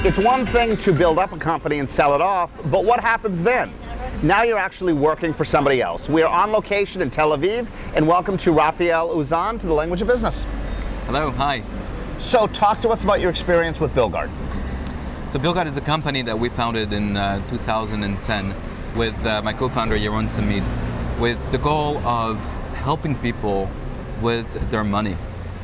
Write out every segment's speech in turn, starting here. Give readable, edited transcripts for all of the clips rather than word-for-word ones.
It's one thing to build up a company and sell it off, but what happens then? Now you're actually working for somebody else. We are on location in Tel Aviv, and welcome to Raphael Ouzan to the Language of Business. Hello, hi. So talk to us about your experience with BillGuard. So BillGuard is a company that we founded in 2010 with my co-founder Yaron Samid, with the goal of helping people with their money.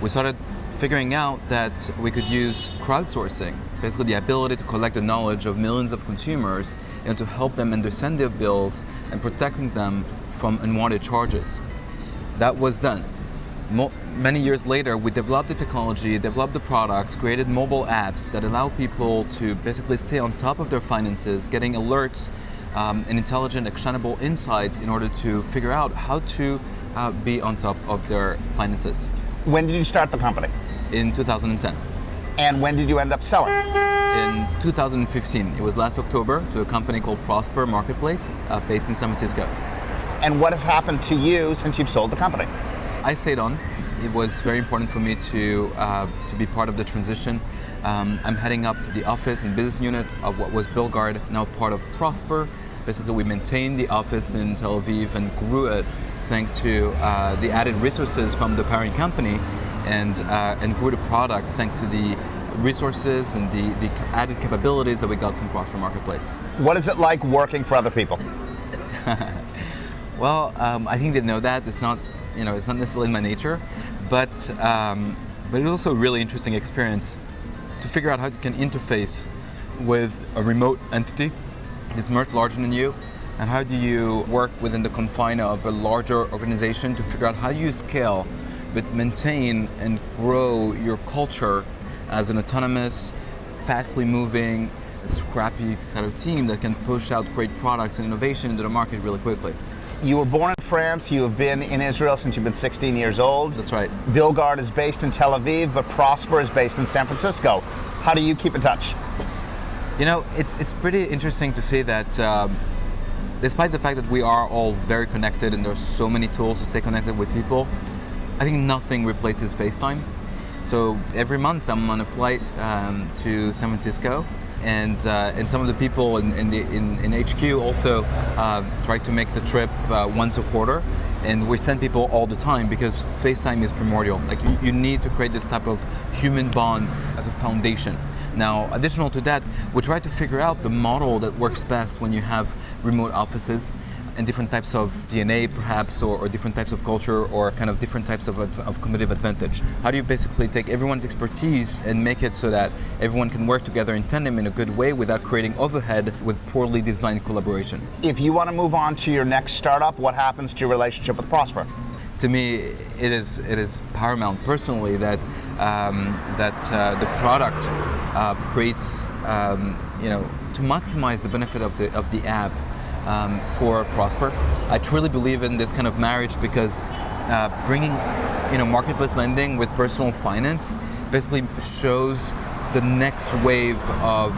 We started figuring out that we could use crowdsourcing, basically the ability to collect the knowledge of millions of consumers and to help them understand their bills and protecting them from unwanted charges. That was done. Many years later, we developed the technology, developed the products, created mobile apps that allow people to basically stay on top of their finances, getting alerts and intelligent, actionable insights in order to figure out how to be on top of their finances. When did you start the company? In 2010. And when did you end up selling? In 2015. It was last October to a company called Prosper Marketplace based in San Francisco. And what has happened to you since you've sold the company? I stayed on. It was very important for me to be part of the transition. I'm heading up the office and business unit of what was BillGuard, now part of Prosper. Basically, we maintained the office in Tel Aviv and grew it thanks to the added resources from the parent company, and grew the product thanks to the resources and the added capabilities that we got from Prosper Marketplace. What is it like working for other people? Well, I think they know that. It's not necessarily in my nature, but it's also a really interesting experience to figure out how you can interface with a remote entity that's much larger than you, and how do you work within the confine of a larger organization to figure out how you scale, but maintain and grow your culture as an autonomous, fastly moving, scrappy kind of team that can push out great products and innovation into the market really quickly. You were born in France, you have been in Israel since you've been 16 years old. That's right. BillGuard is based in Tel Aviv, but Prosper is based in San Francisco. How do you keep in touch? You know, it's pretty interesting to see that despite the fact that we are all very connected and there's so many tools to stay connected with people, I think nothing replaces FaceTime. So every month I'm on a flight to San Francisco, and some of the people in HQ also try to make the trip once a quarter, and we send people all the time because FaceTime is primordial. Like you need to create this type of human bond as a foundation. Now, additional to that, we try to figure out the model that works best when you have remote offices and different types of DNA perhaps, or different types of culture, or kind of different types of competitive advantage. How do you basically take everyone's expertise and make it so that everyone can work together in tandem in a good way without creating overhead with poorly designed collaboration? If you want to move on to your next startup, what happens to your relationship with Prosper? To me, it is paramount personally that the product creates, to maximize the benefit of the app for Prosper. I truly believe in this kind of marriage because bringing marketplace lending with personal finance basically shows the next wave of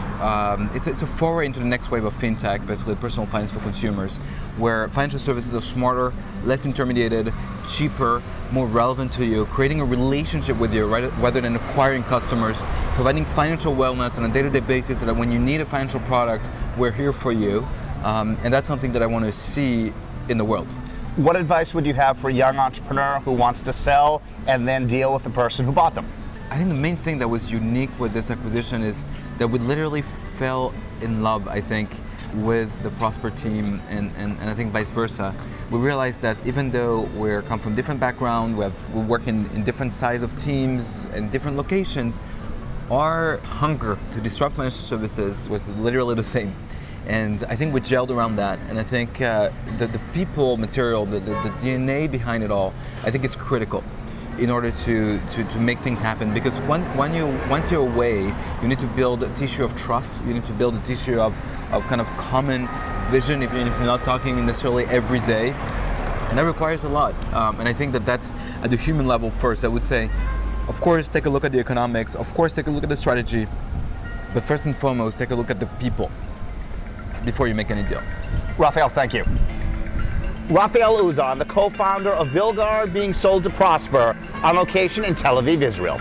it's a foray into the next wave of fintech, basically personal finance for consumers, where financial services are smarter, less intermediated, cheaper, more relevant to you, creating a relationship with you rather than acquiring customers, providing financial wellness on a day-to-day basis so that when you need a financial product, we're here for you. And that's something that I want to see in the world. What advice would you have for a young entrepreneur who wants to sell and then deal with the person who bought them? I think the main thing that was unique with this acquisition is that we literally fell in love, I think, with the Prosper team and I think vice versa. We realized that even though we come from different backgrounds, we work in different size of teams and different locations, our hunger to disrupt financial services was literally the same. And I think we gelled around that, and I think the people material, the DNA behind it all, I think is critical in order to make things happen. Because once you're away, you need to build a tissue of trust. You need to build a tissue of kind of common vision, even if you're not talking necessarily every day, and that requires a lot. And I think that's at the human level first. I would say, of course, take a look at the economics. Of course, take a look at the strategy, but first and foremost, take a look at the people before you make any deal. Raphael, thank you. Raphel Ouzan, the co-founder of BillGuard, being sold to Prosper, on location in Tel Aviv, Israel.